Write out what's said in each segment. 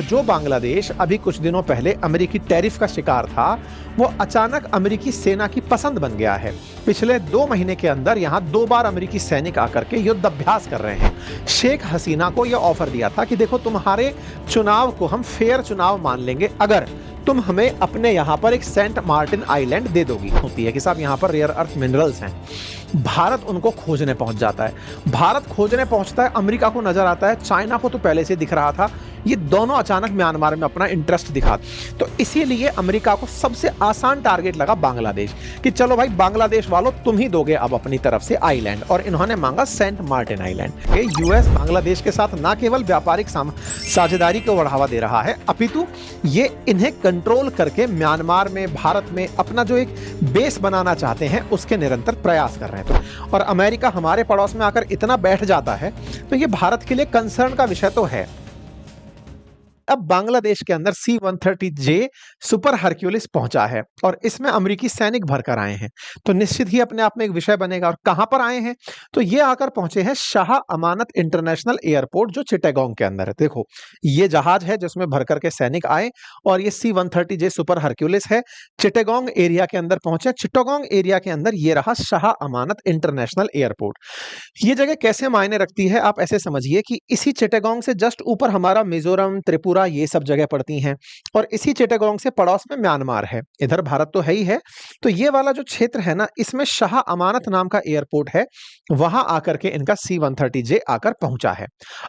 जो बांग्लादेश अभी कुछ दिनों पहले अमेरिकी टैरिफ का शिकार था, वो अचानक अमेरिकी सेना की पसंद बन गया है। पिछले 2 महीने के अंदर यहाँ 2 बार अमेरिकी सैनिक आकर के युद्ध अभ्यास कर रहे हैं। शेख हसीना को यह ऑफर दिया था कि देखो, तुम्हारे चुनाव को हम फेयर चुनाव मान लेंगे अगर तुम हमें अपने यहाँ पर एक सेंट मार्टिन आइलैंड दे दोगी। होती है कि साहब यहाँ पर रेयर अर्थ मिनरल्स हैं। भारत उनको खोजने पहुंच जाता है। भारत खोजने पहुंचता है, अमेरिका को नजर आता है, चाइना को तो पहले से दिख रहा था। ये दोनों अचानक म्यांमार में अपना इंटरेस्ट दिखा, तो इसीलिए अमेरिका को सबसे आसान टारगेट लगा बांग्लादेश कि चलो भाई बांग्लादेश वालों, तुम ही दोगे अब अपनी तरफ से आइलैंड, और इन्होंने मांगा Saint Martin island. US Bangladesh के साथ न केवल व्यापारिक साझेदारी को बढ़ावा दे रहा है, अपितु ये इन्हें कंट्रोल करके म्यांमार में, भारत में अपना जो एक बेस बनाना चाहते हैं उसके निरंतर प्रयास कर रहे हैं। और अमेरिका हमारे पड़ोस में आकर इतना बैठ जाता है तो ये भारत के लिए कंसर्न का विषय तो है। अब बांग्लादेश के अंदर C-130J सुपर हरक्यूलिस पहुंचा है और इसमें अमेरिकी सैनिक भरकर आए हैं, तो निश्चित ही अपने आप में एक विषय बनेगा। और कहां पर आए हैं, तो ये आकर पहुंचे हैं शाह अमानत इंटरनेशनल एयरपोर्ट जो चिटागोंग के अंदर है। देखो, ये जहाज है जिसमें भरकर के सैनिक आए और ये C-130J सुपर हरक्यूलिस है। चिटागोंग एरिया के अंदर पहुंचे। चिटागोंग एरिया के अंदर ये रहा शाह अमानत इंटरनेशनल एयरपोर्ट। ये जगह कैसे मायने रखती है, आप ऐसे समझिए कि इसी चिटागोंग से जस्ट ऊपर हमारा मिजोरम, त्रिपुरा, ये सब जगह पड़ती हैं, और इसी चिटागोंग से पड़ोस में म्यांमार है। इधर भारत तो है ही है, तो ये वाला जो क्षेत्र है ना, इसमें शाह अमानत नाम का एयरपोर्ट है। वहां आकर के इनका C-130J आकर पहुंचा है।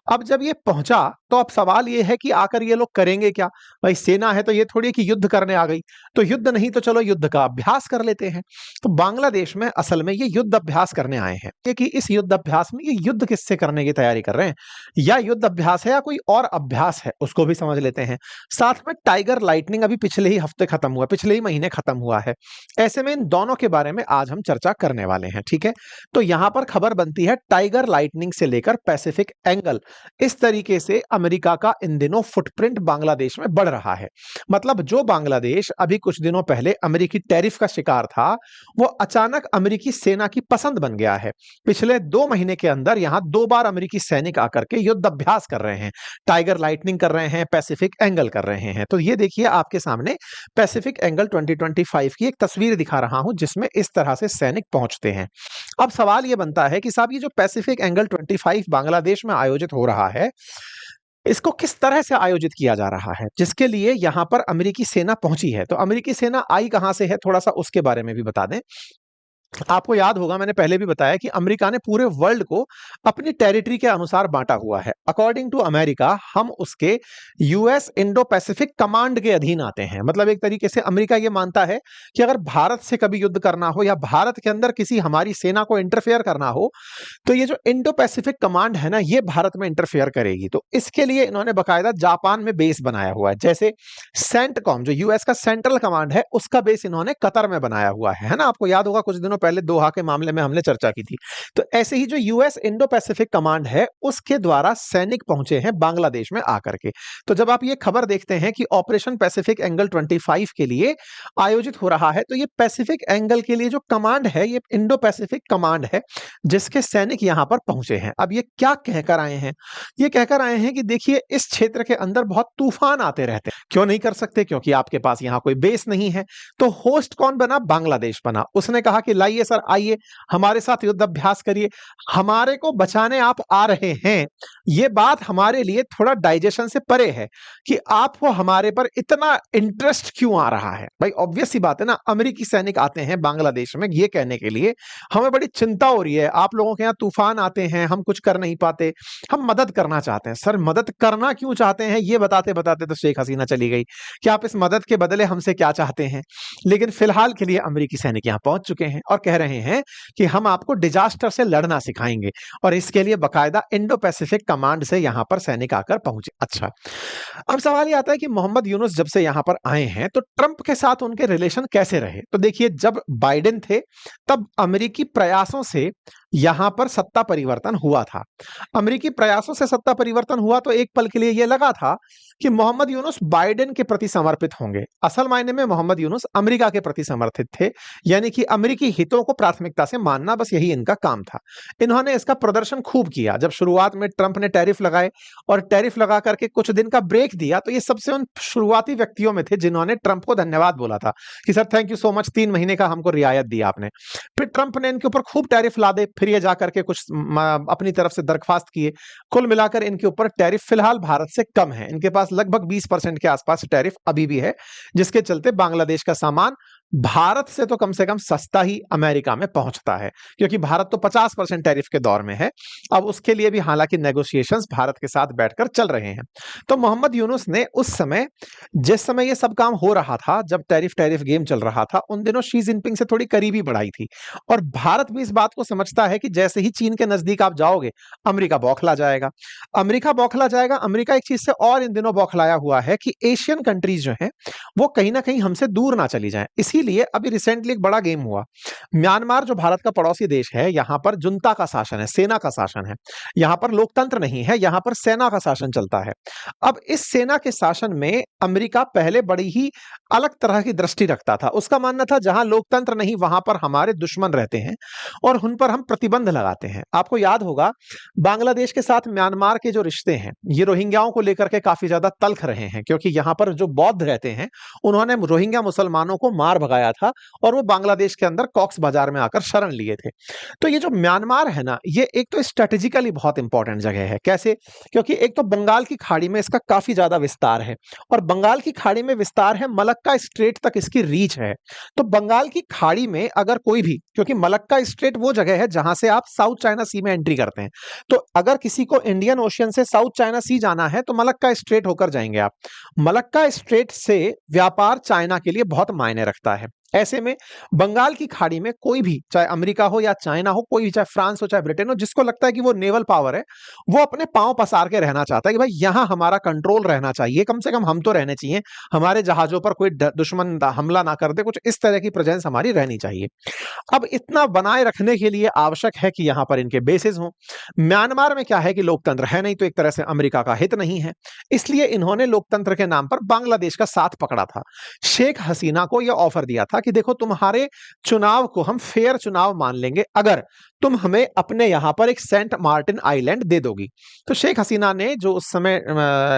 अब जब ये पहुंचा तो अब सवाल ये है कि आकर ये लोग करेंगे क्या। भाई सेना है तो ये थोड़ी कि युद्ध करने आ गई, तो युद्ध नहीं तो चलो युद्ध का अभ्यास कर लेते हैं। तो बांग्लादेश में असल में ये युद्ध अभ्यास करने आए हैं कि इस युद्ध अभ्यास में ये युद्ध किससे करने की तैयारी कर रहे हैं, या युद्ध अभ्यास है या कोई और अभ्यास है, उसको भी समझ लेते हैं। साथ में टाइगर लाइटनिंग अभी पिछले ही हफ्ते खत्म हुआ, पिछले ही महीने खत्म हुआ है। ऐसे में इन दोनों के बारे में आज हम चर्चा करने वाले हैं, ठीक है। तो यहां पर खबर बनती है टाइगर लाइटनिंग से लेकर पैसिफिक एंगल, इस तरीके से अमेरिका का इन दिनों फुटप्रिंट बांग्लादेश में बढ़ रहा है। मतलब जो बांग्लादेश अभी कुछ दिनों पहले अमेरिकी टैरिफ का शिकार था, वो अचानक अमेरिकी सेना की पसंद बन गया है। पिछले 2 महीने के अंदर यहां 2 बार अमेरिकी सैनिक आकर के युद्ध अभ्यास कर रहे हैं, टाइगर लाइटनिंग कर रहे हैं, पैसिफिक एंगल कर रहे हैं। तो ये देखिए आपके सामने पैसिफिक एंगल 2025 की एक तस्वीर दिखा रहा हूं जिसमें इस तरह से सैनिक पहुंचते हैं। अब सवाल ये बनता है कि साहब ये जो पैसिफिक एंगल 25 बांग्लादेश में आयोजित हो रहा है, इसको किस तरह से आयोजित किया जा रहा है, जिसके लिए यहां पर अमेरिकी सेना पहुंची है। तो अमेरिकी सेना आई कहां से है, थोड़ा सा उसके बारे में भी बता दें। आपको याद होगा, मैंने पहले भी बताया कि अमेरिका ने पूरे वर्ल्ड को अपनी टेरिटरी के अनुसार बांटा हुआ है। अकॉर्डिंग टू अमेरिका हम उसके यूएस इंडो पैसिफिक कमांड के अधीन आते हैं। मतलब एक तरीके से अमेरिका ये मानता है कि अगर भारत से कभी युद्ध करना हो या भारत के अंदर किसी हमारी सेना को इंटरफेयर करना हो, तो ये जो इंडो पैसिफिक कमांड है ना, ये भारत में इंटरफेयर करेगी। तो इसके लिए इन्होंने बाकायदा जापान में बेस बनाया हुआ है। जैसे सेंटकॉम जो यूएस का सेंट्रल कमांड है, उसका बेस इन्होंने कतर में बनाया हुआ है ना। आपको याद होगा कुछ दिनों पहले दोहा के मामले में हमने चर्चा की थी। तो ऐसे ही जो यूएस इंडो पैसिफिक कमांड है, उसके द्वारा सैनिक पहुंचे हैं बांग्लादेश में आकर के। तो जब आप ये खबर देखते हैं कि ऑपरेशन पैसिफिक एंगल 25 के लिए आयोजित हो रहा है, तो ये पैसिफिक एंगल के लिए जो कमांड है, ये इंडो पैसिफिक कमांड है जिसके सैनिक यहां पर पहुंचे हैं। अब ये क्या कहकर आए हैं, ये कहकर आए हैं कि देखिए इस क्षेत्र के अंदर बहुत तूफान आते रहते हैं। क्यों नहीं कर सकते, क्योंकि आपके पास यहां कोई बेस नहीं है। तो होस्ट कौन बना, बांग्लादेश बना। उसने कहा कि लाइए सर, आइए हमारे साथ युद्ध अभ्यास करिए, हमारे को बचाने आप आ रहे हैं। ये बात हमारे लिए थोड़ा डाइजेशन से परे है कि आपको हमारे पर इतना इंटरेस्ट क्यों आ रहा है। भाई ऑब्वियस सी बात है ना, अमेरिकी सैनिक आते हैं बांग्लादेश में ये कहने के लिए हमें बड़ी चिंता हो रही है, आप लोगों के यहाँ तूफान आते हैं, हम कुछ कर नहीं पाते, हम मदद करना चाहते हैं। सर मदद करना क्यों चाहते हैं, ये बताते बताते तो शेख हसीना चली गई कि आप इस मदद के बदले हमसे क्या चाहते हैं। लेकिन फिलहाल के लिए अमेरिकी सैनिक यहाँ पहुंच चुके हैं और कह रहे हैं कि हम आपको डिजास्टर से लड़ना सिखाएंगे, और इसके लिए बकायदा इंडो पैसिफिक कमांड से यहां पर सैनिक आकर पहुंचे। अच्छा, अब सवाल ये आता है कि मोहम्मद यूनुस जब से यहां पर आए हैं तो ट्रंप के साथ उनके रिलेशन कैसे रहे। तो देखिए, जब बाइडेन थे तब अमेरिकी प्रयासों से यहां पर सत्ता परिवर्तन हुआ था। अमेरिकी प्रयासों से सत्ता परिवर्तन हुआ तो एक पल के लिए यह लगा था कि मोहम्मद यूनुस बाइडेन के प्रति समर्पित होंगे। असल मायने में मोहम्मद यूनुस अमेरिका के प्रति समर्पित थे, यानी कि अमेरिकी हितों को प्राथमिकता से मानना, बस यही इनका काम था। इन्होंने इसका प्रदर्शन खूब किया। जब शुरुआत में ट्रंप ने टैरिफ लगाए और टैरिफ लगा करके कुछ दिन का ब्रेक दिया, तो ये सबसे उन शुरुआती व्यक्तियों में थे जिन्होंने ट्रंप को धन्यवाद बोला था कि sir thank you so much, 3 महीने का हमको रियायत दिया आपने। फिर ट्रंप ने इनके ऊपर खूब टैरिफ ला दे, फिर ये जाकर के कुछ अपनी तरफ से दरख्वास्त किए। कुल मिलाकर इनके ऊपर टैरिफ फिलहाल भारत से कम है। इनके पास लगभग 20% के आसपास टैरिफ अभी भी है, जिसके चलते बांग्लादेश का सामान भारत से तो कम से कम सस्ता ही अमेरिका में पहुंचता है, क्योंकि भारत तो 50% टैरिफ के दौर में है। अब उसके लिए भी हालांकि नेगोशिएशंस भारत के साथ बैठकर चल रहे हैं। तो मोहम्मद यूनुस ने उस समय, जिस समय ये सब काम हो रहा था, जब टैरिफ गेम चल रहा था, उन दिनों शी जिनपिंग से थोड़ी करीबी बढ़ाई थी। और भारत भी इस बात को समझता है कि जैसे ही चीन के नजदीक आप जाओगे, अमेरिका बौखला जाएगा। अमेरिका बौखला जाएगा। अमेरिका एक चीज से और इन दिनों बौखलाया हुआ है कि एशियन कंट्रीज जो हैं वो कहीं ना कहीं हमसे दूर ना चली जाएं। इसीलिए अभी रिसेंटली एक बड़ा गेम हुआ। म्यांमार जो भारत का पड़ोसी देश है, यहां पर जुंता का शासन है, सेना का शासन है। यहां पर लोकतंत्र नहीं है, यहां पर सेना का शासन चलता है। अब इस सेना के शासन में अमेरिका पहले बड़ी ही अलग तरह की दृष्टि रखता था। उसका मानना था जहां लोकतंत्र नहीं वहां पर हमारे दुश्मन रहते हैं और उन पर हम प्रतिबंध लगाते हैं। आपको याद होगा बांग्लादेश के साथ म्यांमार के जो रिश्ते हैं, ये रोहिंग्याओं को लेकर के काफी ज्यादा तल्ख रहे हैं, क्योंकि यहां पर जो बौद्ध रहते हैं उन्होंने रोहिंग्या मुसलमानों को मार भगाया था और वो बांग्लादेश के अंदर कॉक्स बाजार में आकर शरण लिए थे। तो ये जो म्यांमार है ना, ये एक तो स्ट्रेटेजिकली बहुत इंपॉर्टेंट जगह है। कैसे? क्योंकि एक तो बंगाल की खाड़ी में इसका काफी ज्यादा विस्तार है, और बंगाल की खाड़ी में विस्तार है, मलक्का स्ट्रेट तक इसकी रीच है। तो बंगाल की खाड़ी में अगर कोई भी, क्योंकि मलक्का स्ट्रेट वो जगह है जहां से आप साउथ चाइना सी में एंट्री करते हैं, तो अगर किसी को इंडियन ओशियन से साउथ चाइना सी जाना है तो मलक्का स्ट्रेट होकर जाएंगे आप। मलक्का स्ट्रेट से व्यापार चाइना के लिए बहुत मायने रखता है। ऐसे में बंगाल की खाड़ी में कोई भी, चाहे अमेरिका हो या चाइना हो, कोई भी, चाहे फ्रांस हो चाहे ब्रिटेन हो, जिसको लगता है कि वो नेवल पावर है, वो अपने पांव पसार के रहना चाहता है कि भाई यहां हमारा कंट्रोल रहना चाहिए, कम से कम हम तो रहने चाहिए, हमारे जहाजों पर कोई दुश्मन हमला ना कर दे, कुछ इस तरह की प्रेजेंस हमारी रहनी चाहिए। अब इतना बनाए रखने के लिए आवश्यक है कि यहां पर इनके बेसिस हों। म्यांमार में क्या है कि लोकतंत्र है नहीं, तो एक तरह से अमेरिका का हित नहीं है, इसलिए इन्होंने लोकतंत्र के नाम पर बांग्लादेश का साथ पकड़ा था। शेख हसीना को यह ऑफर दिया था कि देखो तुम्हारे चुनाव को हम फेयर चुनाव मान लेंगे अगर तुम हमें अपने यहां पर एक सेंट मार्टिन आइलैंड दे दोगी। तो शेख हसीना ने, जो उस समय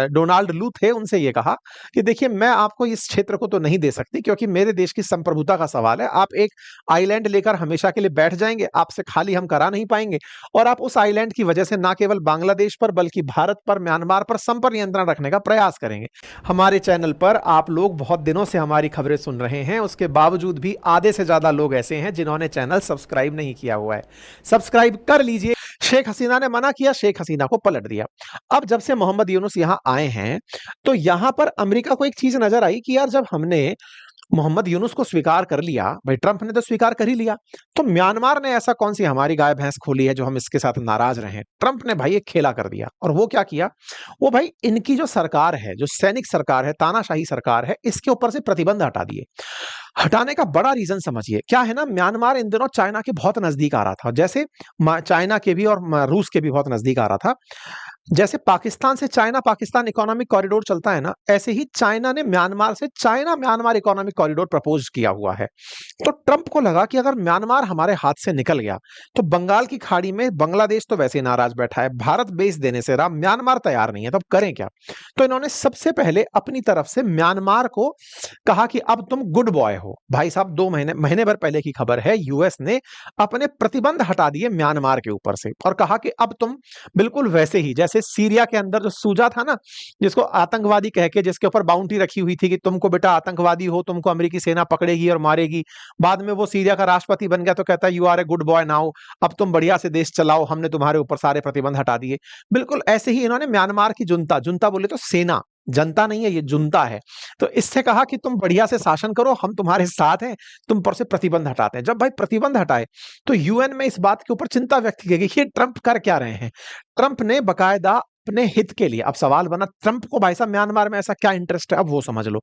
डोनाल्ड लू थे, उनसे यह कहा कि देखिए मैं आपको इस क्षेत्र को तो नहीं दे सकती, क्योंकि मेरे देश की संप्रभुता का सवाल है। आप एक आइलैंड लेकर हमेशा के लिए बैठ जाएंगे, आपसे खाली हम करा नहीं पाएंगे, और आप उस आइलैंड की वजह से ना केवल बांग्लादेश पर बल्कि भारत पर, म्यांमार पर संपर नियंत्रण रखने का प्रयास करेंगे। हमारे चैनल पर आप लोग बहुत दिनों से हमारी खबरें सुन रहे हैं, उसके बावजूद भी आधे से ज्यादा लोग ऐसे हैं जिन्होंने चैनल सब्सक्राइब नहीं किया हुआ है। सब्सक्राइब कर लीजिए। शेख हसीना ने मना किया, शेख हसीना को पलट दिया। अब जब से मोहम्मद यूनुस यहां आए हैं, तो यहां पर अमेरिका को एक चीज नजर आई कि यार जब हमने मोहम्मद यूनुस को स्वीकार कर लिया, भाई ट्रंप ने तो स्वीकार कर ही लिया, तो म्यांमार ने ऐसा कौन सी हमारी गाय भैंस खोली है जो हम इसके साथ नाराज रहे? ट्रंप ने भाई एक खेला कर दिया। और वो क्या किया? वो भाई इनकी जो सरकार है, जो सैनिक सरकार है, तानाशाही सरकार है, इसके ऊपर से प्रतिबंध हटा दिए। हटाने का बड़ा रीजन समझिए क्या है ना, म्यांमार इन दिनों चाइना के बहुत नजदीक आ रहा था, जैसे चाइना के भी और रूस के भी बहुत नजदीक आ रहा था। जैसे पाकिस्तान से चाइना पाकिस्तान इकोनॉमिक कॉरिडोर चलता है ना, ऐसे ही चाइना ने म्यांमार से China Myanmar economic corridor propose किया हुआ है। तो ट्रंप को लगा कि अगर म्यांमार हमारे हाथ से निकल गया तो बंगाल की खाड़ी में बांग्लादेश तो वैसे ही नाराज बैठा है, भारत बेस देने से रहा, म्यांमार तैयार नहीं है, तो अब करें क्या? तो इन्होंने सबसे पहले अपनी तरफ से म्यांमार को कहा कि अब तुम गुड बॉय हो। भाई साहब 2 महीने भर पहले की खबर है, यूएस ने अपने प्रतिबंध हटा दिए म्यांमार के ऊपर से और कहा कि अब तुम बिल्कुल वैसे ही, जैसे सीरिया के अंदर जो सूजा था ना, जिसको आतंकवादी कह के, जिसके ऊपर बाउंड्री रखी हुई थी कि तुमको बेटा आतंकवादी हो, तुमको अमेरिकी सेना पकड़ेगी और मारेगी, बाद में वो सीरिया का राष्ट्रपति बन गया तो कहता है you are a good boy now, अब तुम बढ़िया से देश चलाओ, हमने तुम्हारे ऊपर सारे प्रतिबंध हटा दिए। बिल्कुल ऐसे ही इन्होंने म्यांमार की जुनता, जुनता बोले तो सेना, जनता नहीं है ये, जुनता है, तो इससे कहा कि तुम बढ़िया से शासन करो, हम तुम्हारे साथ हैं, तुम पर से प्रतिबंध हटाते हैं। जब भाई प्रतिबंध हटाए तो यूएन में इस बात के ऊपर चिंता व्यक्त की गई कि ट्रंप कर क्या रहे हैं। ट्रंप ने बकायदा अपने हित के लिए, अब सवाल बना ट्रंप को भाई साहब म्यांमार में ऐसा क्या इंटरेस्ट है, अब वो समझ लो।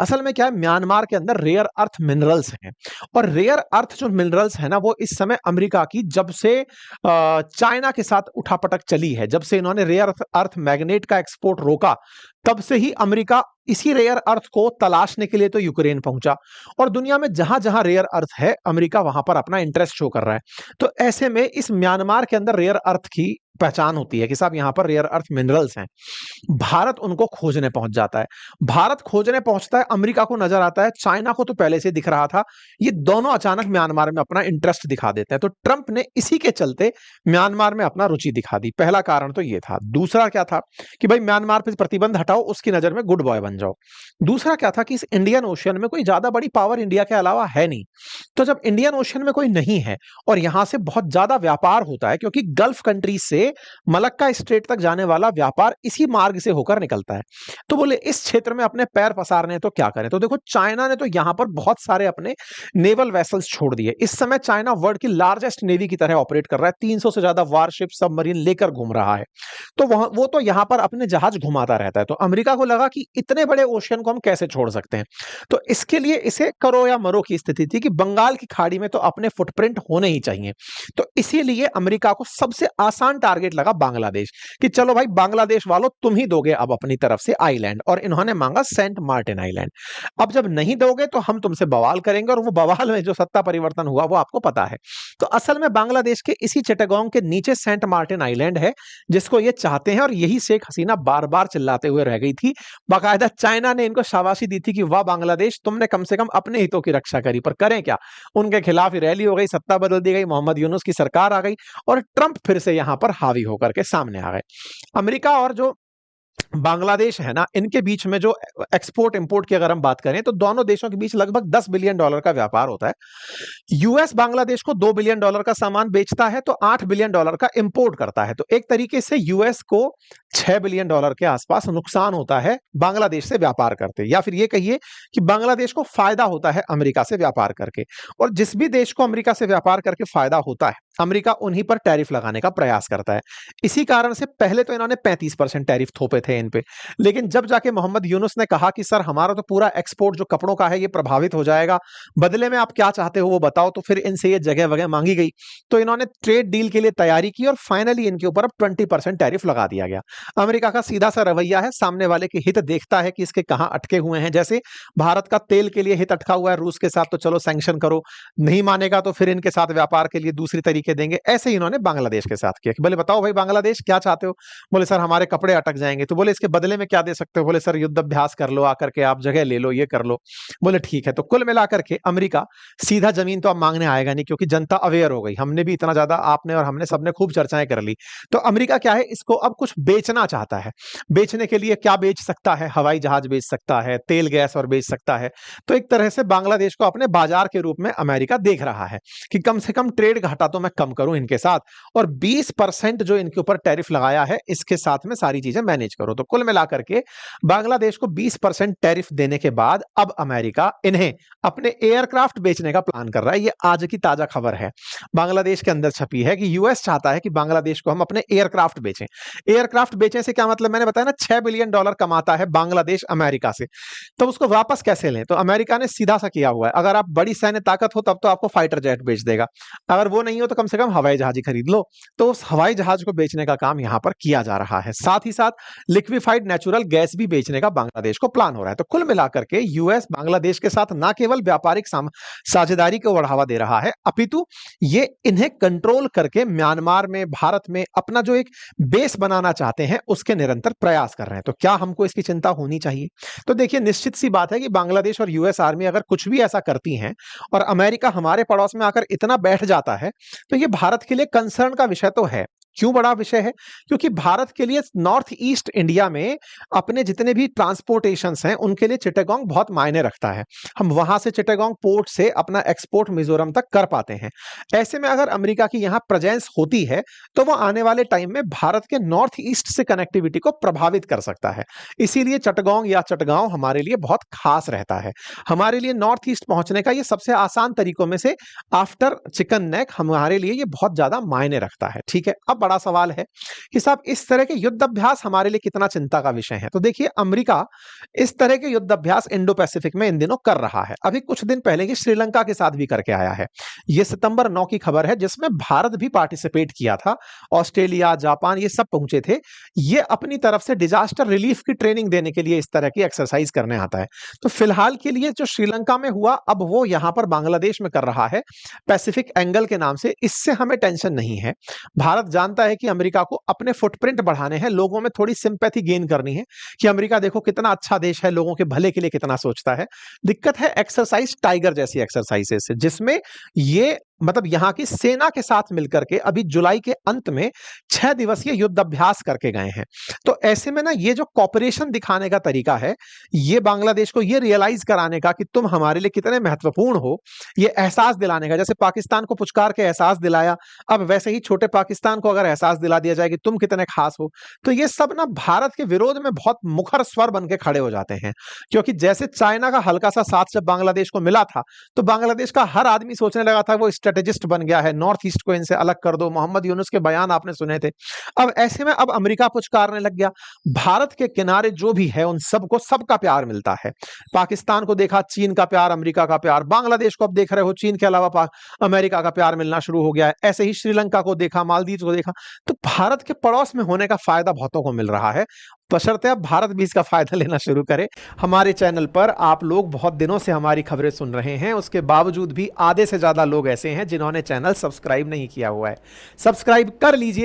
असल में क्या है, म्यांमार के अंदर रेयर अर्थ मिनरल्स हैं, और रेयर अर्थ जो मिनरल्स है ना, वो इस समय अमेरिका की, जब से चाइना के साथ उठापटक चली है, जब से इन्होंने रेयर अर्थ मैग्नेट का एक्सपोर्ट रोका, तब से ही अमेरिका इसी रेयर अर्थ को तलाशने के लिए तो यूक्रेन पहुंचा, और दुनिया में जहां जहां रेयर अर्थ है अमेरिका वहां पर अपना इंटरेस्ट शो कर रहा है। तो ऐसे में इस म्यांमार के अंदर रेयर अर्थ की पहचान होती है कि साहब यहां पर रेयर अर्थ मिनरल्स हैं, भारत उनको खोजने पहुंच जाता है। भारत खोजने पहुंचता है, अमेरिका को नजर आता है, चाइना को तो पहले से दिख रहा था, ये दोनों अचानक म्यांमार में अपना इंटरेस्ट दिखा देते हैं। तो ट्रंप ने इसी के चलते म्यांमार में अपना रुचि दिखा दी, पहला कारण तो ये था। दूसरा क्या था कि भाई म्यांमार पर प्रतिबंध हटाओ, उसकी नजर में गुड बॉय बन जाओ। दूसरा क्या था कि इस इंडियन ओशियन में कोई ज्यादा बड़ी पावर इंडिया के अलावा है नहीं, तो जब इंडियन ओशियन में कोई नहीं है और यहां से बहुत ज्यादा व्यापार होता है, क्योंकि गल्फ कंट्रीज से मलक्का स्ट्रेट तक जाने वाला व्यापार इसी मार्ग से होकर निकलता है, तो बोले इस क्षेत्र में अपने पैर पसारने तो क्या करें। तो देखो चाइना ने तो यहां पर बहुत सारे अपने नेवल वेसल्स छोड़ दिए। इस समय चाइना वर्ल्ड की लार्जेस्ट नेवी की तरह ऑपरेट कर रहा है, 300 से ज्यादा वारशिप सबमरीन लेकर घूम रहा है, तो वो तो यहां पर अपने जहाज घुमाता रहता है। तो अमेरिका को लगा कि इतने बड़े ओशियन को हम कैसे छोड़ सकते हैं, तो इसके लिए इसे करो या मरो की स्थिति थी कि बंगाल की खाड़ी में तो अपने फुटप्रिंट होने ही चाहिए। तो इसीलिए अमेरिका को सबसे आसान टारगेट लगा बांग्लादेश, कि चलो भाई बांग्लादेश वालों तुम ही दोगे अब अपनी तरफ से आइलैंड, और इन्होंने मांगा सेंट मार्टिन आइलैंड। अब जब नहीं दोगे तो हम तुमसे बवाल करेंगे, और वो बवाल में जो सत्ता परिवर्तन हुआ वो आपको पता है। तो असल में बांग्लादेश के इसी चिटागोंग के नीचे सेंट मार्टिन आइलैंड है, जिसको ये चाहते हैं, और यही शेख हसीना बार बार चिल्लाते हुए रह गई थी। बाकायदा चाइना ने इनको शाबाशी दी थी कि वाह बांग्लादेश, तुमने कम से कम अपने हितों की रक्षा करी, पर करें क्या, उनके खिलाफ ही रैली हो गई, सत्ता बदल दी गई, मोहम्मद यूनुस की सरकार आ गई, और ट्रंप फिर से यहां पर हावी होकर के सामने आ गए। अमेरिका और जो बांग्लादेश है ना, इनके बीच में जो एक्सपोर्ट इंपोर्ट की अगर हम बात करें, तो दोनों देशों के बीच लगभग $10 बिलियन का व्यापार होता है। यूएस बांग्लादेश को $2 बिलियन का सामान बेचता है, तो $8 बिलियन का इंपोर्ट करता है। तो एक तरीके से यूएस को $6 बिलियन के आसपास नुकसान होता है बांग्लादेश से व्यापार करते, या फिर ये कहिए कि बांग्लादेश को फायदा होता है अमेरिका से व्यापार करके। और जिस भी देश को अमेरिका से व्यापार करके फायदा होता है, अमेरिका उन्हीं पर टैरिफ लगाने का प्रयास करता है। इसी कारण से पहले तो इन्होंने 35% टैरिफ थोपे थे इन पे, लेकिन जब जाके मोहम्मद यूनुस ने कहा कि सर हमारा तो पूरा एक्सपोर्ट जो कपड़ों का है ये प्रभावित हो जाएगा, बदले में आप क्या चाहते हो वो बताओ, तो फिर इनसे ये जगह वगह मांगी गई। तो इन्होंने ट्रेड डील के लिए तैयारी की, और फाइनली इनके ऊपर अब 20% टैरिफ लगा दिया गया। अमेरिका का सीधा सा रवैया है, सामने वाले के हित देखता है कि इसके कहां अटके हुए हैं। जैसे भारत का तेल के लिए हित अटका हुआ है रूस के साथ, तो चलो सैंक्शन करो, नहीं मानेगा तो फिर इनके साथ व्यापार के लिए दूसरी तरीके देंगे। ऐसे ही इन्होंने बांग्लादेश के साथ किया कि बोले बताओ भाई बांग्लादेश क्या चाहते हो, बोले सर हमारे कपड़े अटक जाएंगे, तो बोले इसके बदले में क्या दे सकते हो, बोले सर युद्ध अभ्यास कर लो, आकर के आप जगह ले लो, ये कर लो। बोले ठीक है। तो कुल मिलाकर के अमेरिका सीधा जमीन तो अब मांगने आएगा नहीं, क्योंकि जनता अवेयर हो गई, हमने भी इतना ज्यादा, आपने और हमने सबने खूब चर्चाएं कर ली। तो अमेरिका क्या है, इसको अब कुछ बेचना चाहता है। बेचने के लिए क्या बेच सकता है, हवाई जहाज बेच सकता है, तेल गैस और बेच सकता है। तो एक तरह से बांग्लादेश को अपने बाजार के रूप में अमेरिका देख रहा है कि कम से कम ट्रेड घाटा तो मैं कम करूं इनके साथ, और 20% जो इनके ऊपर टैरिफ लगाया है इसके साथ में सारी चीजें मैनेज करो। तो कुल मिलाकर के बांग्लादेश को 20% टैरिफ देने के बाद अब अमेरिका इन्हें अपने एयरक्राफ्ट बेचने का प्लान कर रहा है। ये आज की ताजा खबर है, बांग्लादेश के अंदर छपी है कि यूएस चाहता है कि बांग्लादेश को हम अपने एयरक्राफ्ट बेचें। एयरक्राफ्ट बेचने से क्या मतलब, मैंने बताया ना $6 बिलियन कमाता है बांग्लादेश अमेरिका से, तो उसको वापस कैसे लें। तो अमेरिका ने सीधा सा किया हुआ है, अगर आप बड़ी सैन्य ताकत हो तब तो आपको फाइटर जेट बेच देगा, अगर वो नहीं हो तो कम से कम हवाई जहाज ही खरीद लो। तो उस हवाई जहाज को बेचने का काम यहां पर किया जा रहा है। साथ ही साथ लिक्विफाइड नेचुरल गैस भी बेचने का बांग्लादेश को प्लान हो रहा है। तो कुल मिलाकर के यूएस बांग्लादेश के साथ न केवल व्यापारिक साझेदारी को बढ़ावा दे रहा है, अपितु ये इन्हें कंट्रोल करके म्यांमार में, भारत में अपना जो एक बेस बनाना चाहते हैं उसके निरंतर प्रयास कर रहे हैं। तो क्या हमको इसकी चिंता होनी चाहिए? तो देखिए निश्चित सी बात है कि बांग्लादेश और यूएस आर्मी अगर कुछ भी ऐसा करती हैं और अमेरिका हमारे पड़ोस में आकर इतना बैठ जाता है, तो ये भारत के लिए कंसर्न का विषय तो है। क्यों बड़ा विषय है? क्योंकि भारत के लिए नॉर्थ ईस्ट इंडिया में अपने जितने भी ट्रांसपोर्टेशंस हैं उनके लिए चिटागोंग बहुत मायने रखता है। हम वहां से चिटागोंग पोर्ट से अपना एक्सपोर्ट मिजोरम तक कर पाते हैं। ऐसे में अगर अमेरिका की यहां प्रेजेंस होती है तो वो आने वाले टाइम में भारत के नॉर्थ ईस्ट से कनेक्टिविटी को प्रभावित कर सकता है। इसीलिए चिटागोंग या चटगांव हमारे लिए बहुत खास रहता है। हमारे लिए नॉर्थ ईस्ट पहुंचने का ये सबसे आसान तरीकों में से आफ्टर चिकन नेक हमारे लिए ये बहुत ज्यादा मायने रखता है। ठीक है, अब बड़ा सवाल है कि साहब इस तरह के युद्ध अभ्यास हमारे लिए कितना चिंता का विषय है। तो देखिए, अमेरिका इस तरह के युद्ध अभ्यास इंडो पैसिफिक में इन दिनों कर रहा है। अभी कुछ दिन पहले ये श्रीलंका के साथ भी करके आया है। ये सितंबर 9 की खबर है, जिसमें भारत भी पार्टिसिपेट किया था। ऑस्ट्रेलिया, जापान ये सब पहुंचे थे। ये अपनी तरफ से डिजास्टर रिलीफ की ट्रेनिंग देने के लिए इस तरह की एक्सरसाइज करने आता है। तो फिलहाल के लिए जो श्रीलंका में हुआ, अब वो यहां पर बांग्लादेश में कर रहा है, पैसिफिक एंगल के नाम से। इससे हमें टेंशन नहीं है। भारत जानता है कि अमेरिका को अपने फुटप्रिंट बढ़ाने हैं, लोगों में थोड़ी सिंपैथी गेन करनी है कि अमेरिका देखो कितना अच्छा देश है, लोगों के भले के लिए कितना सोचता है। दिक्कत है एक्सरसाइज टाइगर जैसी एक्सरसाइजेस से, जिसमें ये मतलब यहां की सेना के साथ मिलकर के अभी जुलाई के अंत में 6 दिवसीय युद्ध अभ्यास करके गए हैं। तो ऐसे में ना, ये जो कॉपरेशन दिखाने का तरीका है, ये बांग्लादेश को ये रियलाइज कराने का कि तुम हमारे लिए कितने महत्वपूर्ण हो, ये एहसास दिलाने का। जैसे पाकिस्तान को पुचकार के एहसास दिलाया, अब वैसे ही छोटे पाकिस्तान को अगर एहसास दिला दिया जाए कि तुम कितने खास हो, तो ये सब ना भारत के विरोध में बहुत मुखर स्वर बन के खड़े हो जाते हैं। क्योंकि जैसे चाइना का हल्का सा साथ जब बांग्लादेश को मिला था, तो बांग्लादेश का हर आदमी सोचने लगा था वो स्ट्रेटेजिस्ट बन गया है, नॉर्थ ईस्ट को इनसे अलग कर दो। मोहम्मद यूनुस के बयान आपने सुने थे। अब ऐसे में अब अमेरिका पुचकारने लग गया। भारत के किनारे जो भी है उन सबको सबका प्यार मिलता है। पाकिस्तान को देखा चीन का प्यार, अमेरिका का प्यार। बांग्लादेश को अब देख रहे हो चीन के अलावा अमेरिका का प्यार मिलना शुरू हो गया है। ऐसे ही श्रीलंका को देखा, मालदीव को देखा। तो भारत के पड़ोस में होने का फायदा बहुतों को मिल रहा है, बशर्ते अब भारत भी इसका फायदा लेना शुरू करे। हमारे चैनल पर आप लोग बहुत दिनों से हमारी खबरें सुन रहे हैं, उसके बावजूद भी आधे से ज्यादा लोग ऐसे हैं जिन्होंने चैनल सब्सक्राइब नहीं किया हुआ है। सब्सक्राइब कर लीजिए।